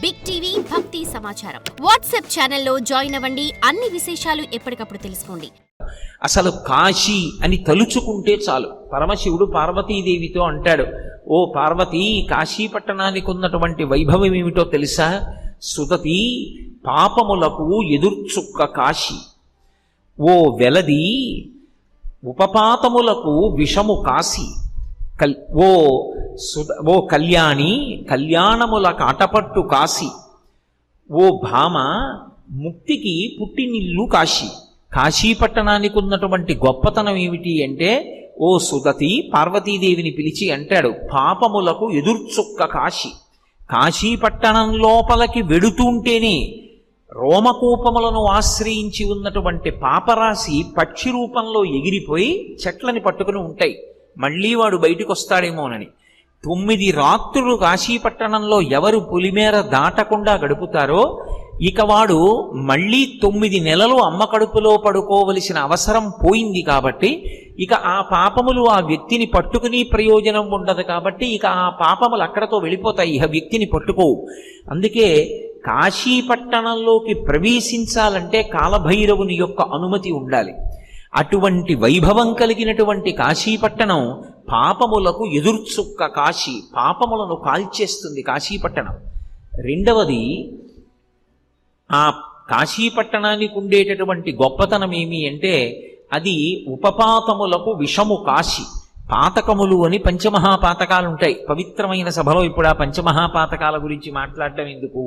Big TV భక్తి సమాచారం WhatsApp ఛానల్లో జాయిన్ అవ్వండి. అన్ని విశేషాలు ఎప్పటికప్పుడు తెలుసుకోండి. అసలు కాశీ అని తలుచుకుంటే చాలు. పరమశివుడు పార్వతీదేవితో అంటాడు, ఓ పార్వతీ, కాశీ పట్టణానికి ఉన్నటువంటి వైభవం ఏమిటో తెలుసా? సుదతి, పాపములకు ఎదుర్చుక్క కాశీ. ఓ వెలది, ఉపపాతములకు విషము కాశీ. ఓ కళ్యాణి, కళ్యాణముల కాటపట్టు కాశీ. ఓ భామ, ముక్తికి పుట్టినిల్లు కాశీ. కాశీ పట్టణానికి ఉన్నటువంటి గొప్పతనం ఏమిటి అంటే, ఓ సుదతి, పార్వతీదేవిని పిలిచి అంటాడు, పాపములకు ఎదుర్చుక్క కాశీ. కాశీ పట్టణం లోపలికి వెడుతుంటేనే రోమకూపములను ఆశ్రయించి ఉన్నటువంటి పాపరాశి పక్షి రూపంలో ఎగిరిపోయి చెట్లని పట్టుకుని ఉంటాయి. మళ్ళీ వాడు బయటికి వస్తాడేమోనని 9 రాత్రులు కాశీపట్టణంలో ఎవరు పులిమేర దాటకుండా గడుపుతారో ఇక వాడు మళ్ళీ 9 నెలలు అమ్మ కడుపులో పడుకోవలసిన అవసరం పోయింది. కాబట్టి ఇక ఆ పాపములు ఆ వ్యక్తిని పట్టుకుని ప్రయోజనం ఉండదు. కాబట్టి ఇక ఆ పాపములు అక్కడతో వెళ్ళిపోతాయి, ఇక వ్యక్తిని పట్టుకోవు. అందుకే కాశీపట్టణంలోకి ప్రవేశించాలంటే కాలభైరవుని యొక్క అనుమతి ఉండాలి. అటువంటి వైభవం కలిగినటువంటి కాశీపట్టణం పాపములకు ఎదుర్చుక్క కాశీ. పాపములను కాల్చేస్తుంది కాశీపట్టణం. రెండవది, ఆ కాశీపట్టణానికి ఉండేటటువంటి గొప్పతనం ఏమి అంటే, అది ఉపపాతములకు విషము కాశీ. పాతకములు అని పంచమహాపాతకాలు ఉంటాయి. పవిత్రమైన సభలో ఇప్పుడు ఆ పంచమహాపాతకాల గురించి మాట్లాడటం ఎందుకు?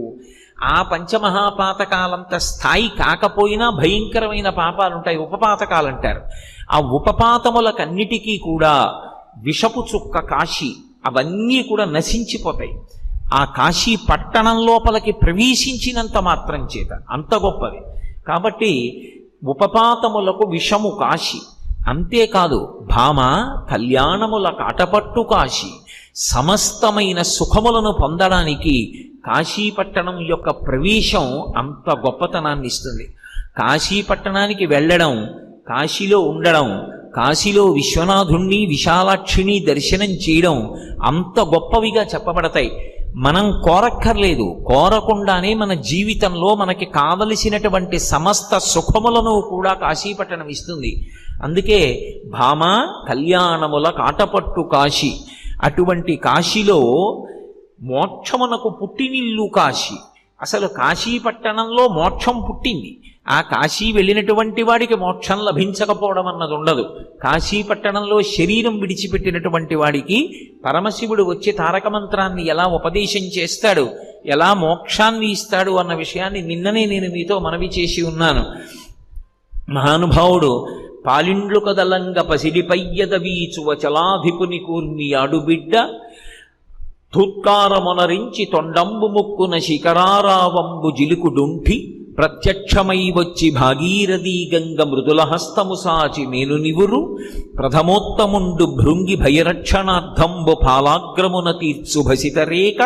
ఆ పంచమహాపాతకాలంత స్థాయి కాకపోయినా భయంకరమైన పాపాలు ఉంటాయి, ఉపపాతకాలు అంటారు. ఆ ఉపపాతములకన్నిటికీ కూడా విషపు చుక్క కాశీ. అవన్నీ కూడా నశించిపోతాయి ఆ కాశీ పట్టణం లోపలికి ప్రవేశించినంత మాత్రం చేత. అంత గొప్పది. కాబట్టి ఉపపాతములకు విషము కాశీ. అంతేకాదు, భామ, కళ్యాణముల కాటపట్టు కాశీ. సమస్తమైన సుఖములను పొందడానికి కాశీపట్టణం యొక్క ప్రవేశం అంత గొప్పతనాన్ని ఇస్తుంది. కాశీపట్టణానికి వెళ్ళడం, కాశీలో ఉండడం, కాశీలో విశ్వనాథుణ్ణి, విశాలాక్షిని దర్శనం చేయడం అంత గొప్పవిగా చెప్పబడతాయి. మనం కోరక్కర్లేదు, కోరకుండానే మన జీవితంలో మనకి కావలసినటువంటి సమస్త సుఖములను కూడా కాశీపట్టణం ఇస్తుంది. అందుకే భామ, కళ్యాణముల కాటపట్టు కాశీ. అటువంటి కాశీలో మోక్షమునకు పుట్టినిల్లు కాశీ. అసలు కాశీపట్టణంలో మోక్షం పుట్టింది. ఆ కాశీ వెళ్ళినటువంటి వాడికి మోక్షం లభించకపోవడం అన్నది ఉండదు. కాశీపట్టణంలో శరీరం విడిచిపెట్టినటువంటి వాడికి పరమశివుడు వచ్చి తారక మంత్రాన్ని ఎలా ఉపదేశం చేస్తాడు, ఎలా మోక్షాన్ని ఇస్తాడు అన్న విషయాన్ని నిన్ననే నేను మీతో మనవి చేసి ఉన్నాను. మహానుభావుడు పాలిండ్లు కదలంగ పసిడిపయ్యద వీచువ చలాధిపుని కూర్మి ఆడుబిడ్డ ధుత్కారమొనరించి తొండంబు ముక్కున శిఖరారావంబు జిలుకుడుంఠి ప్రత్యక్షమై వచ్చి భాగీరథీ గంగ మృదుల హస్తము సాచి మేను నివురు ప్రథమోత్తముండు భృంగి భయరక్షణార్థంబు పాలాగ్రమున తీర్చు భసితరేక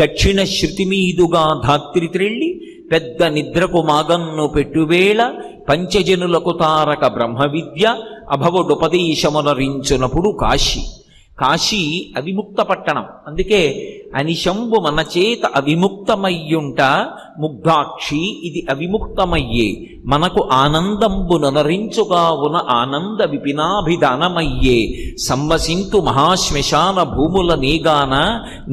దక్షిణ శృతిమీదుగా ధాత్రి త్రెళ్ళి పెద్ద నిద్రకు మాగన్ను పెట్టువేళ పంచజనులకు తారక బ్రహ్మ విద్య అభవుడుపదేశమునరించునప్పుడు కాశీ. కాశీ అవిముక్త పట్టణం. అందుకే అనిశంబు మన చేత అవిముక్తమయ్యుంట ముగ్ధాక్షి ఇది అవిముక్తమయ్యే మనకు ఆనందంబునరించుగా ఉన్న ఆనంద విపినాభిధానమయ్యే సంవసింతు మహాశ్మశాన భూముల నేగాన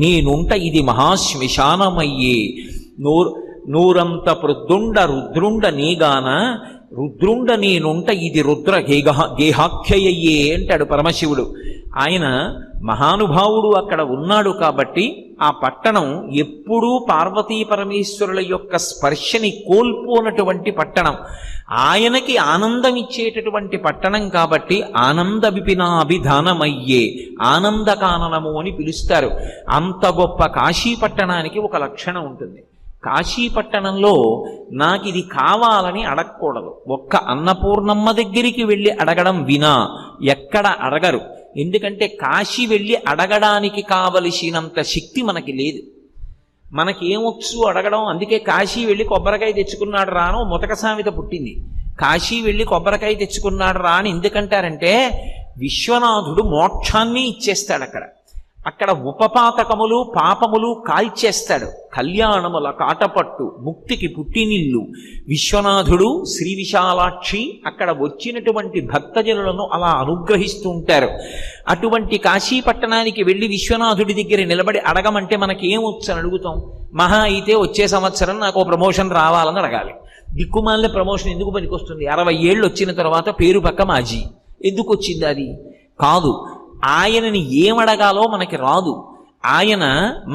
నేనుంట ఇది మహాశ్మశానమయ్యే నూరంత పృద్దుండ రుద్రుండ నేగాన రుద్రుండ నేనుంట ఇది రుద్ర గేహాఖ్యయ్యే అంటాడు పరమశివుడు. ఆయన మహానుభావుడు అక్కడ ఉన్నాడు కాబట్టి ఆ పట్టణం ఎప్పుడూ పార్వతీ పరమేశ్వరుల యొక్క స్పర్శని కోల్పోనటువంటి పట్టణం. ఆయనకి ఆనందం ఇచ్చేటటువంటి పట్టణం కాబట్టి ఆనంద విపినాభిధానమయ్యే, ఆనందకాననము అని పిలుస్తారు. అంత గొప్ప కాశీ పట్టణానికి ఒక లక్షణం ఉంటుంది. కాశీపట్టణంలో నాకు ఇది కావాలని అడగకూడదు. ఒక్క అన్నపూర్ణమ్మ దగ్గరికి వెళ్ళి అడగడం వినా ఎక్కడ అడగరు. ఎందుకంటే కాశీ వెళ్ళి అడగడానికి కావలసినంత శక్తి మనకి లేదు. మనకేమొచ్చు అడగడం. అందుకే కాశీ వెళ్ళి కొబ్బరికాయ తెచ్చుకున్నాడు రాను ముతక సామెత పుట్టింది. కాశీ వెళ్ళి కొబ్బరికాయ తెచ్చుకున్నాడు రా అని ఎందుకంటారంటే, విశ్వనాథుడు మోక్షాన్ని ఇచ్చేస్తాడు అక్కడ. అక్కడ ఉపపాతకములు పాపములు కాల్చేస్తాడు. కళ్యాణముల కాటపట్టు, ముక్తికి పుట్టినిల్లు విశ్వనాథుడు, శ్రీ విశాలాక్షి అక్కడ వచ్చినటువంటి భక్తజనులను అలా అనుగ్రహిస్తూ ఉంటారు. అటువంటి కాశీ పట్టణానికి వెళ్ళి విశ్వనాథుడి దగ్గర నిలబడి అడగమంటే మనకి ఏమొచ్చని అడుగుతాం? మహా అయితే వచ్చే సంవత్సరం నాకు ప్రమోషన్ రావాలని అడగాలి. దిక్కుమాలిన ప్రమోషన్ ఎందుకు పనికొస్తుంది? 60 ఏళ్ళు వచ్చిన తర్వాత పేరు పక్క మాజీ ఎందుకు వచ్చింది? అది కాదు. ఆయనని ఏమడగాలో మనకి రాదు. ఆయన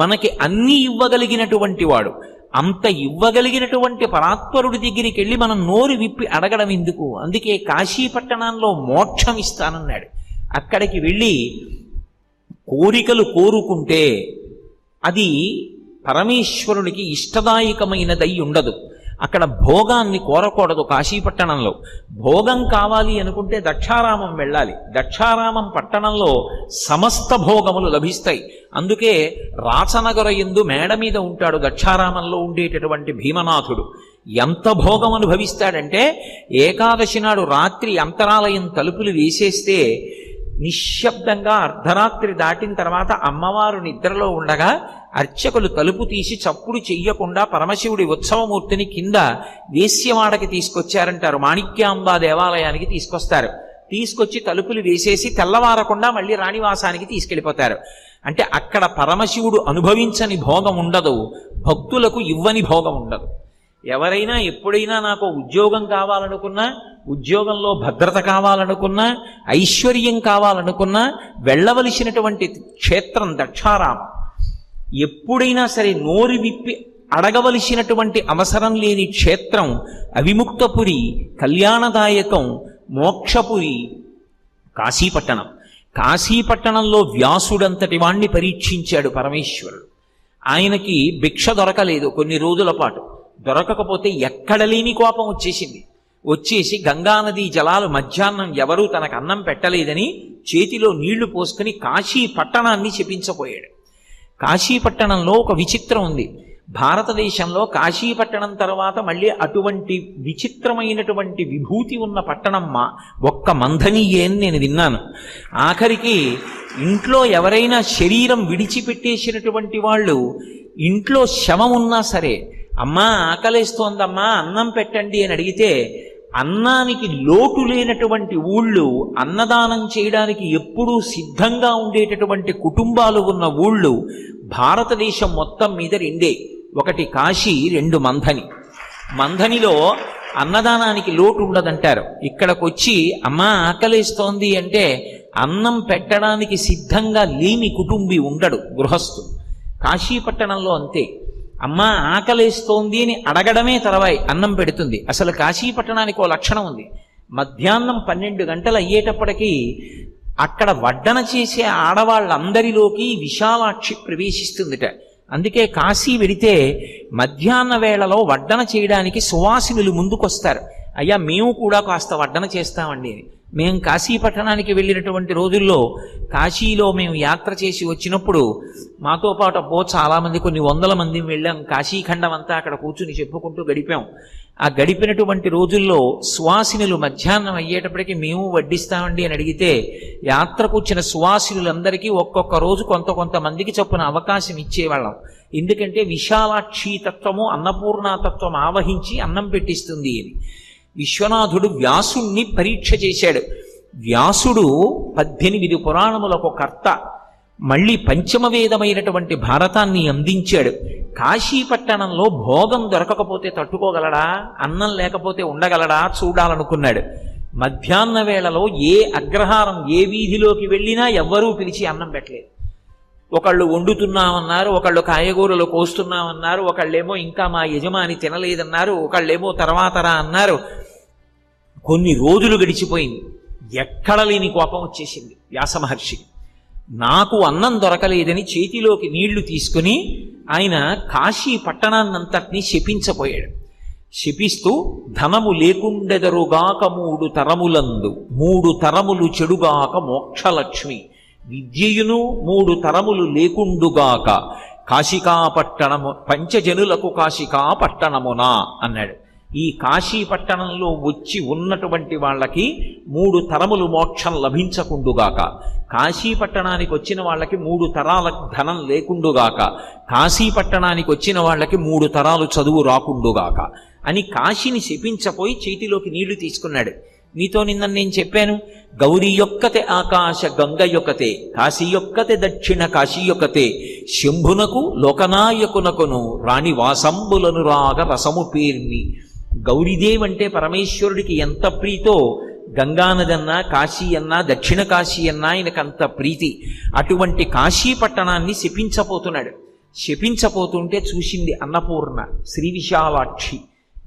మనకి అన్నీ ఇవ్వగలిగినటువంటి వాడు. అంత ఇవ్వగలిగినటువంటి పరాత్పరుడి దగ్గరికి వెళ్ళి మనం నోరు విప్పి అడగడం ఎందుకు? అందుకే కాశీ పట్టణంలో మోక్షం ఇస్తానన్నాడు. అక్కడికి వెళ్ళి కోరికలు కోరుకుంటే అది పరమేశ్వరునికి ఇష్టదాయకమైనదై ఉండదు. అక్కడ భోగాన్ని కోరకూడదు. కాశీపట్టణంలో భోగం కావాలి అనుకుంటే దక్షారామం వెళ్ళాలి. దక్షారామం పట్టణంలో సమస్త భోగములు లభిస్తాయి. అందుకే రాచనగర యందు మేడ మీద ఉంటాడు దక్షారామంలో ఉండేటటువంటి భీమనాథుడు. ఎంత భోగం అనుభవిస్తాడంటే ఏకాదశి నాడు రాత్రి అంతరాలయం తలుపులు వేసేస్తే నిశ్శబ్దంగా అర్ధరాత్రి దాటిన తర్వాత అమ్మవారు నిద్రలో ఉండగా అర్చకులు తలుపు తీసి చప్పుడు చెయ్యకుండా పరమశివుడి ఉత్సవమూర్తిని కింద వేశ్యవాడకి తీసుకొచ్చారంటారు. మాణిక్యాంబా దేవాలయానికి తీసుకొస్తారు. తీసుకొచ్చి తలుపులు వేసేసి తెల్లవారకుండా మళ్ళీ రాణివాసానికి తీసుకెళ్ళిపోతారు. అంటే అక్కడ పరమశివుడు అనుభవించని భోగం ఉండదు, భక్తులకు ఇవ్వని భోగం ఉండదు. ఎవరైనా ఎప్పుడైనా నాకు ఉద్యోగం కావాలనుకున్నా, ఉద్యోగంలో భద్రత కావాలనుకున్నా, ఐశ్వర్యం కావాలనుకున్నా వెళ్ళవలసినటువంటి క్షేత్రం దక్షారామం. ఎప్పుడైనా సరే నోరు విప్పి అడగవలసినటువంటి అవసరం లేని క్షేత్రం అవిముక్తపురి, కళ్యాణదాయకం, మోక్షపురి కాశీపట్టణం. కాశీపట్టణంలో వ్యాసుడంతటి వాణ్ణి పరీక్షించాడు పరమేశ్వరుడు. ఆయనకి భిక్ష దొరకలేదు కొన్ని రోజుల పాటు. దొరకకపోతే ఎక్కడ లేని కోపం వచ్చేసి గంగానదీ జలాలు మధ్యాహ్నం ఎవరూ తనకు అన్నం పెట్టలేదని చేతిలో నీళ్లు పోసుకుని కాశీ పట్టణాన్ని శపించపోయాడు. కాశీపట్టణంలో ఒక విచిత్రం ఉంది. భారతదేశంలో కాశీపట్టణం తర్వాత మళ్ళీ అటువంటి విచిత్రమైనటువంటి విభూతి ఉన్న పట్టణం ఒక్క మంథనియే అని నేను విన్నాను. ఆఖరికి ఇంట్లో ఎవరైనా శరీరం విడిచిపెట్టేసినటువంటి వాళ్ళు ఇంట్లో శవం ఉన్నా సరే, అమ్మా ఆకలేస్తోందమ్మా అన్నం పెట్టండి అని అడిగితే అన్నానికి లోటు లేనటువంటి ఊళ్ళు, అన్నదానం చేయడానికి ఎప్పుడూ సిద్ధంగా ఉండేటటువంటి కుటుంబాలు ఉన్న ఊళ్ళు భారతదేశం మొత్తం మీద 2. ఒకటి కాశీ, 2 మంథని. మంథనిలో అన్నదానానికి లోటు ఉండదంటారు. ఇక్కడికొచ్చి అమ్మా ఆకలేస్తోంది అంటే అన్నం పెట్టడానికి సిద్ధంగా లేని కుటుంబీ ఉండడు, గృహస్థు. కాశీపట్టణంలో అంతే. అమ్మ ఆకలేస్తోంది అని అడగడమే తర్వాయి అన్నం పెడుతుంది. అసలు కాశీపట్టణానికి ఓ లక్షణం ఉంది. మధ్యాహ్నం 12 గంటలు అయ్యేటప్పటికీ అక్కడ వడ్డన చేసే ఆడవాళ్ళందరిలోకి విశాలాక్షి ప్రవేశిస్తుందిట. అందుకే కాశీ వెడితే మధ్యాహ్న వేళలో వడ్డన చేయడానికి సువాసినులు ముందుకొస్తారు. అయ్యా మేము కూడా కాస్త వడ్డన చేస్తామండి అని. మేము కాశీపట్టణానికి వెళ్ళినటువంటి రోజుల్లో కాశీలో మేము యాత్ర చేసి వచ్చినప్పుడు మాతో పాటు చాలామంది, కొన్ని 100 మంది వెళ్ళాం. కాశీఖండం అంతా అక్కడ కూర్చుని చెప్పుకుంటూ గడిపాం. ఆ గడిపినటువంటి రోజుల్లో సువాసినులు మధ్యాహ్నం అయ్యేటప్పటికీ మేము వడ్డిస్తామండి అని అడిగితే యాత్రకు వచ్చిన సువాసినులందరికీ ఒక్కొక్క రోజు కొంతమందికి చొప్పున అవకాశం ఇచ్చేవాళ్ళం. ఎందుకంటే విశాలాక్షి తత్వము, అన్నపూర్ణాతత్వం ఆవహించి అన్నం పెట్టిస్తుంది అని. విశ్వనాథుడు వ్యాసుణ్ణి పరీక్ష చేశాడు. వ్యాసుడు 18 పురాణములకు కర్త. మళ్ళీ పంచమవేదమైనటువంటి భారతాన్ని అందించాడు. కాశీపట్టణంలో భోగం దొరకకపోతే తట్టుకోగలడా? అన్నం లేకపోతే ఉండగలడా? చూడాలనుకున్నాడు. మధ్యాహ్న వేళలో ఏ అగ్రహారం, ఏ వీధిలోకి వెళ్ళినా ఎవ్వరూ పిలిచి అన్నం పెట్టలేదు. ఒకళ్ళు వండుతున్నామన్నారు, ఒకళ్ళు కాయగూరలు కోస్తున్నామన్నారు, ఒకళ్ళేమో ఇంకా మా యజమాని తినలేదన్నారు, ఒకళ్ళేమో తర్వాతరా అన్నారు. కొన్ని రోజులు గడిచిపోయింది. ఎక్కడ లేని కోపం వచ్చేసింది వ్యాసమహర్షికి. నాకు అన్నం దొరకలేదని చేతిలోకి నీళ్లు తీసుకుని ఆయన కాశీ పట్టణాన్నంతటినీ శపించపోయాడు. శపిస్తూ ధనము లేకుండెదరుగాక 3 తరములందు, 3 తరములు చెడుగాక మోక్షలక్ష్మి, విద్యయును 3 తరములు లేకుండుగాక కాశికా పట్టణము, పంచజనులకు కాశికా పట్టణమునా అన్నాడు. ఈ కాశీ పట్టణంలో వచ్చి ఉన్నటువంటి వాళ్ళకి 3 తరములు మోక్షం లభించకుండుగాక, కాశీ పట్టణానికి వచ్చిన వాళ్ళకి 3 తరాల ధనం లేకుండుగాక, కాశీ పట్టణానికి వచ్చిన వాళ్ళకి 3 తరాలు చదువు రాకుండుగాక అని కాశీని శపించపోయి చేతిలోకి నీళ్లు తీసుకున్నాడు. మీతో నిన్న నేను చెప్పాను, గౌరీ యొక్కతే ఆకాశ గంగ యొక్కతే, కాశీ యొక్కతే దక్షిణ కాశీ యొక్కతే, శంభునకు లోకనాయకునకును రాణి వాసంబులను రాగ రసము పేర్ని. గౌరీదేవి అంటే పరమేశ్వరుడికి ఎంత ప్రీతో గంగానది అన్నా కాశీ అన్నా దక్షిణ కాశీ అన్నా ఆయనకంత ప్రీతి. అటువంటి కాశీ పట్టణాన్ని శపించపోతున్నాడు. శపించపోతుంటే చూసింది అన్నపూర్ణ, శ్రీ విశాలాక్షి.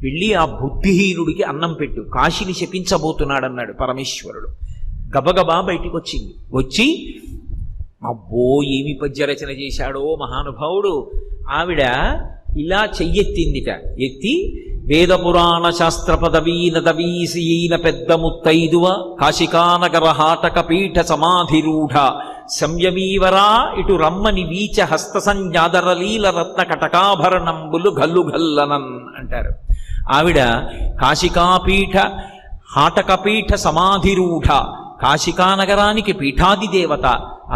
వెళ్ళి ఆ బుద్ధిహీనుడికి అన్నం పెట్టు, కాశీని శపించబోతున్నాడన్నాడు పరమేశ్వరుడు. గబగబా బయటికి వచ్చింది. వచ్చి అబ్బో ఏమి పద్యరచన చేశాడో మహానుభావుడు. ఆవిడ ఇలా చెయ్యెత్తిందిట. ఎత్తి వేద పురాణ శాస్త్ర పదవీన పెద్ద ముత్తైదువ కాశికానగర హాటక పీఠ సమాధిరూఢ సంయమీవరా ఇటు రమ్మని వీచ హస్త సంజాదరలీల రత్న కటకాభరణంబులు గల్లు గల్లనన్ అంటారు. ఆవిడ కాశికాపీఠ హాటకపీఠ సమాధిరూఢ, కాశికానగరానికి పీఠాది దేవత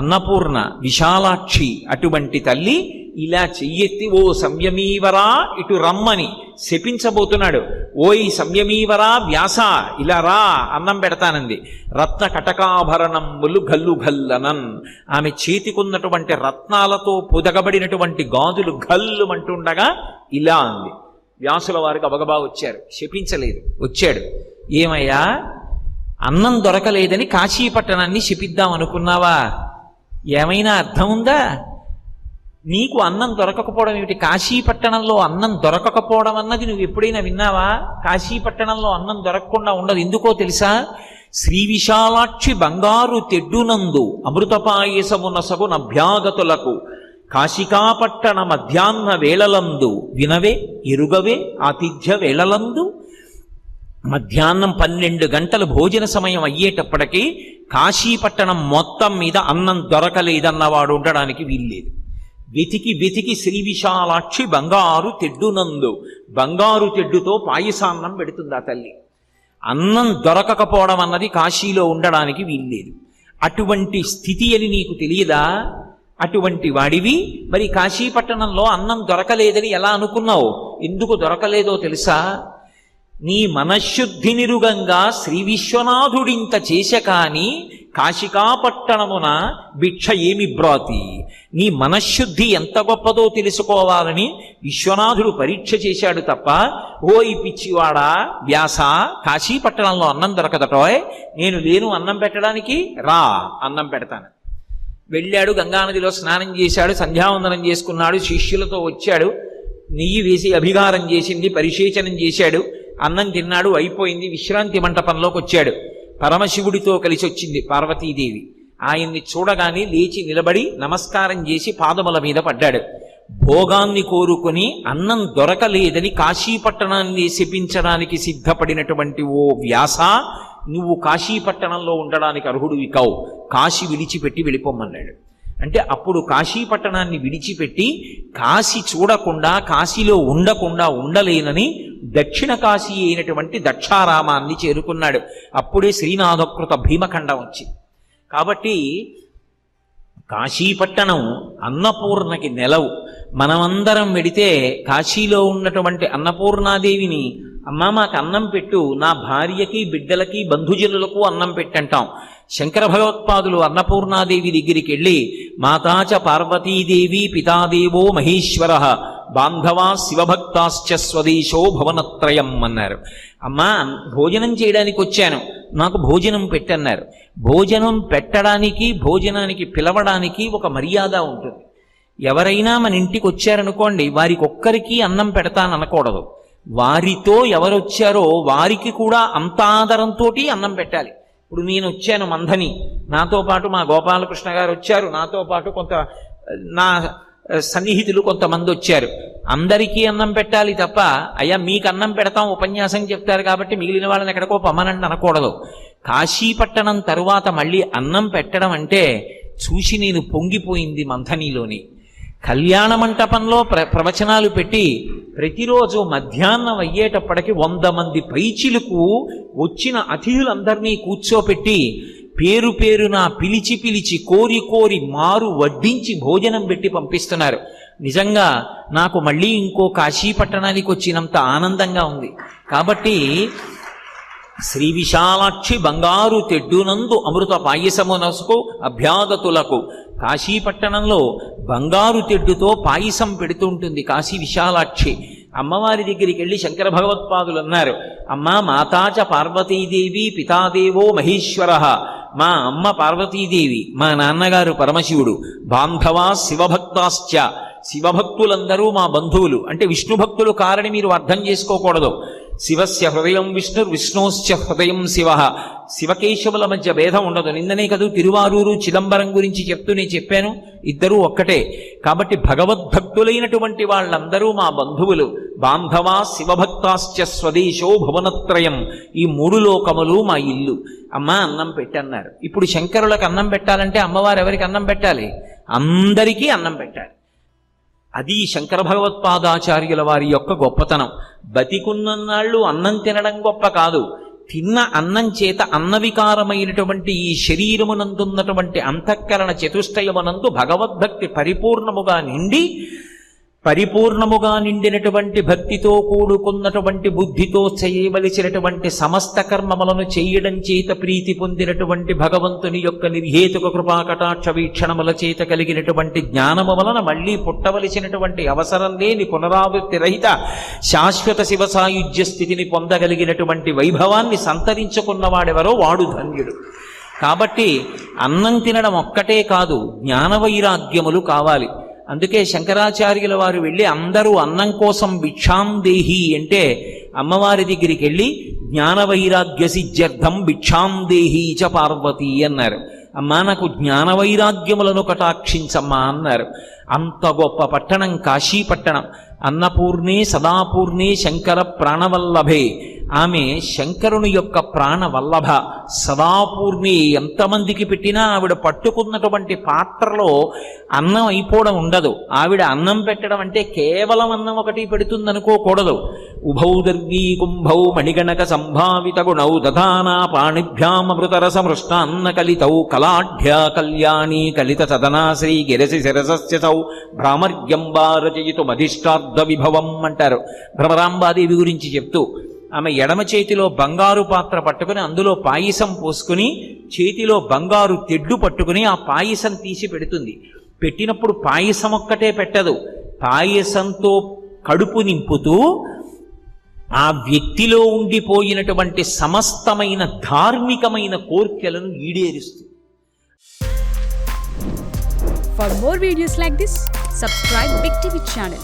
అన్నపూర్ణ విశాలాక్షి. అటువంటి తల్లి ఇలా చెయ్యెత్తి ఓ సంయమీవరా ఇటు రమ్మని శపించబోతున్నాడు. ఓయ్ సంయమీవరా వ్యాస ఇలా రా అన్నం పెడతానంది. రత్న కటకాభరణంబులు గల్లు గల్లనన్, ఆమె చేతికున్నటువంటి రత్నాలతో పొదగబడినటువంటి గాజులు గల్లుమంటుండగా ఇలా అంది. వ్యాసుల వారికి గబగబా వచ్చారు, శపించలేదు. వచ్చాడు, ఏమయ్యా అన్నం దొరకలేదని కాశీ పట్టణాన్ని శపిద్దాం అనుకున్నావా? ఏమైనా అర్థం ఉందా? నీకు అన్నం దొరకకపోవడం ఏమిటి? కాశీ పట్టణంలో అన్నం దొరకకపోవడం అన్నది నువ్వు ఎప్పుడైనా విన్నావా? కాశీ పట్టణంలో అన్నం దొరకకుండా ఉండదు. ఎందుకో తెలుసా? శ్రీ విశాలాక్షి బంగారు తెడ్డునందు అమృతపాయసమునసగు నభ్యాగతులకు కాశికాపట్టణ మధ్యాహ్న వేళలందు వినవే ఎరుగవే ఆతిథ్య వేళలందు. మధ్యాహ్నం 12 గంటలు భోజన సమయం అయ్యేటప్పటికీ కాశీపట్టణం మొత్తం మీద అన్నం దొరకలేదన్నవాడు ఉండడానికి వీల్లేదు. వెతికి వెతికి శ్రీ విశాలాక్షి బంగారు తెడ్డునందు, బంగారు తెడ్డుతో పాయసాన్నం పెడుతుంది ఆ తల్లి. అన్నం దొరకకపోవడం అన్నది కాశీలో ఉండడానికి వీల్లేదు. అటువంటి స్థితి అని నీకు తెలియదా? అటువంటి వాడివి మరి కాశీపట్టణంలో అన్నం దొరకలేదని ఎలా అనుకున్నావు? ఎందుకు దొరకలేదో తెలుసా? నీ మనశ్శుద్ధి నిరుగంగా శ్రీ విశ్వనాథుడింత చేశ కాని కాశికాపట్టణమున భిక్ష ఏమి బ్రాతి. నీ మనశ్శుద్ధి ఎంత గొప్పదో తెలుసుకోవాలని విశ్వనాథుడు పరీక్ష చేశాడు తప్ప, ఓయ్ పిచ్చివాడా వ్యాస కాశీపట్టణంలో అన్నం దొరకదటోయ్, నేను లేను అన్నం పెట్టడానికి, రా అన్నం పెడతాను. వెళ్ళాడు, గంగానదిలో స్నానం చేశాడు, సంధ్యావందనం చేసుకున్నాడు, శిష్యులతో వచ్చాడు, నెయ్యి వేసి అభిగారం చేసింది, పరిశేచనం చేశాడు, అన్నం తిన్నాడు, అయిపోయింది. విశ్రాంతి మంటపంలోకి వచ్చాడు. పరమశివుడితో కలిసి వచ్చింది పార్వతీదేవి. ఆయన్ని చూడగానే లేచి నిలబడి నమస్కారం చేసి పాదముల మీద పడ్డాడు. భోగాన్ని కోరుకుని అన్నం దొరకలేదని కాశీపట్టణాన్ని శపించడానికి సిద్ధపడినటువంటి ఓ వ్యాస, నువ్వు కాశీపట్టణంలో ఉండడానికి అర్హుడివి కావు, కాశీ విడిచిపెట్టి వెళ్ళిపోమన్నాడు. అంటే అప్పుడు కాశీపట్టణాన్ని విడిచిపెట్టి కాశీ చూడకుండా కాశీలో ఉండకుండా ఉండలేనని దక్షిణ కాశీ అయినటువంటి దక్షారామాన్ని చేరుకున్నాడు. అప్పుడే శ్రీనాథకృత భీమఖండం వచ్చింది. కాబట్టి కాశీపట్టణం అన్నపూర్ణకి నెలవు. మనమందరం వెడితే కాశీలో ఉన్నటువంటి అన్నపూర్ణాదేవిని, అమ్మా మాకు అన్నం పెట్టు, నా భార్యకి బిడ్డలకి బంధుజనులకు అన్నం పెట్టంటాం. శంకర భగవత్పాదులు అన్నపూర్ణాదేవి దగ్గరికి వెళ్ళి, మాతాచ పార్వతీదేవి పితాదేవో మహేశ్వర బాంధవా శివభక్తాశ్చ స్వదేశో భవనత్రయం అన్నారు. అమ్మా భోజనం చేయడానికి వచ్చాను, నాకు భోజనం పెట్టన్నారు. భోజనం పెట్టడానికి భోజనానికి పిలవడానికి ఒక మర్యాద ఉంటుంది. ఎవరైనా మన ఇంటికి వచ్చారనుకోండి, వారికి ఒక్కరికి అన్నం పెడతాననకూడదు. వారితో ఎవరొచ్చారో వారికి కూడా అంత ఆదరంతో అన్నం పెట్టాలి. ఇప్పుడు నేను వచ్చాను మంధని, నాతో పాటు మా గోపాలకృష్ణ గారు వచ్చారు, నాతో పాటు కొంత నా సన్నిహితులు కొంతమంది వచ్చారు, అందరికీ అన్నం పెట్టాలి తప్ప అయ్యా మీకు అన్నం పెడతాం ఉపన్యాసం చెప్తారు కాబట్టి మిగిలిన వాళ్ళని ఎక్కడికో పమ్మనండి అనకూడదు. కాశీపట్టణం తరువాత మళ్ళీ అన్నం పెట్టడం అంటే చూసి నేను పొంగిపోయింది మంథనిలోని. కళ్యాణ మంటపంలో ప్రవచనాలు పెట్టి ప్రతిరోజు మధ్యాహ్నం అయ్యేటప్పటికి 100 మంది పైచిలకు వచ్చిన అతిథులందరినీ కూర్చోపెట్టి పేరు పేరున పిలిచి పిలిచి కోరి కోరి మారు వడ్డించి భోజనం పెట్టి పంపిస్తున్నారు. నిజంగా నాకు మళ్ళీ ఇంకో కాశీ పట్టణానికి వచ్చినంత ఆనందంగా ఉంది. కాబట్టి శ్రీ విశాలాక్షి బంగారు తెడ్డునందు అమృత పాయసమునసుకు అభ్యాగతులకు, కాశీపట్టణంలో బంగారు తెడ్డుతో పాయసం పెడుతుంటుంది కాశీ విశాలాక్షి. అమ్మవారి దగ్గరికి వెళ్ళి శంకర భగవత్పాదులు అన్నారు, అమ్మా మాతాచ పార్వతీదేవి పితాదేవో మహేశ్వర, మా అమ్మ పార్వతీదేవి, మా నాన్నగారు పరమశివుడు, బాంధవా శివభక్తాశ్చ, శివభక్తులందరూ మా బంధువులు. అంటే విష్ణు భక్తులు కారని మీరు అర్థం చేసుకోకూడదు. శివస్య హృదయం విష్ణుర్ విష్ణోశ్చ హృదయం శివ. శివకేశవుల మధ్య భేదం ఉండదు. నిన్ననే కదూ తిరువారూరు చిదంబరం గురించి చెప్తూ నేను చెప్పాను, ఇద్దరూ ఒక్కటే. కాబట్టి భగవద్భక్తులైనటువంటి వాళ్ళందరూ మా బంధువులు. బాంధవా శివభక్తాశ్చ స్వదేశో భువనత్రయం, ఈ 3 లోకములు మా ఇల్లు. అమ్మ అన్నం పెట్టన్నారు. ఇప్పుడు శంకరులకు అన్నం పెట్టాలంటే అమ్మవారు ఎవరికి అన్నం పెట్టాలి? అందరికీ అన్నం పెట్టాలి. అది శంకర భగవత్పాదాచార్యుల వారి యొక్క గొప్పతనం. బతికున్నన్నాళ్ళు అన్నం తినడం గొప్ప కాదు, తిన్న అన్నం చేత అన్నవికారమైనటువంటి ఈ శరీరమునందున్నటువంటి అంతఃకరణ చతుష్టయమునందు భగవద్భక్తి పరిపూర్ణముగా నిండినటువంటి భక్తితో కూడుకున్నటువంటి బుద్ధితో చేయవలసినటువంటి సమస్త కర్మములను చేయడం చేత ప్రీతి పొందినటువంటి భగవంతుని యొక్క నిర్హేతుక కృపాకటాక్ష వీక్షణముల చేత కలిగినటువంటి జ్ఞానము వలన మళ్లీ పుట్టవలసినటువంటి అవసరం లేని పునరావృత్తి రహిత శాశ్వత శివ సాయుజ్య స్థితిని పొందగలిగినటువంటి వైభవాన్ని సంతరించుకున్నవాడెవరో వాడు ధన్యుడు. కాబట్టి అన్నం తినడం ఒక్కటే కాదు, జ్ఞాన వైరాగ్యములు కావాలి. అందుకే శంకరాచార్యుల వారు వెళ్ళి అందరూ అన్నం కోసం భిక్షాందేహి అంటే అమ్మవారి దగ్గరికి వెళ్ళి జ్ఞాన వైరాగ్య సిద్ధ్యర్థం భిక్షాందేహి చ పార్వతి అన్నారు. అమ్మా నాకు జ్ఞాన వైరాగ్యములను కటాక్షించమ్మా అన్నారు. అంత గొప్ప పట్టణం కాశీ పట్టణం. అన్నపూర్ణే సదాపూర్ణే శంకర ప్రాణవల్లభే, ఆమె శంకరుని యొక్క ప్రాణవల్లభ. సదాపూర్ణి, ఎంతమందికి పెట్టినా ఆవిడ పట్టుకున్నటువంటి పాత్రలో అన్నం అయిపోవడం ఉండదు. ఆవిడ అన్నం పెట్టడం అంటే కేవలం అన్నం ఒకటి పెడుతుందనుకోకూడదు. ఉభౌ దర్వీ కుంభౌ మణిగణక సంభావిత గుణౌ దధానా పాణిభ్యామృతరస మృష్టాన్న కలితౌ కలాఢ్య కళ్యాణి కలిత సదనా శ్రీ గిరసి శిరసస్యసౌ భ్రామర్యంబా రచయితు మధిష్టార్థ విభవం అంటారు భ్రమరాంబాదేవి గురించి చెప్తూ. ఆమె ఎడమ చేతిలో బంగారు పాత్ర పట్టుకుని అందులో పాయసం పోసుకుని చేతిలో బంగారు తెడ్డు పట్టుకుని ఆ పాయసం తీసి పెడుతుంది. పెట్టినప్పుడు పాయసం ఒక్కటే పెట్టదు, పాయసంతో కడుపు నింపుతూ ఆ వ్యక్తిలో ఉండిపోయినటువంటి సమస్తమైన ధార్మికమైన కోర్కెలను ఈడేరుస్తుంది. For more videos like this, subscribe Big TV channel.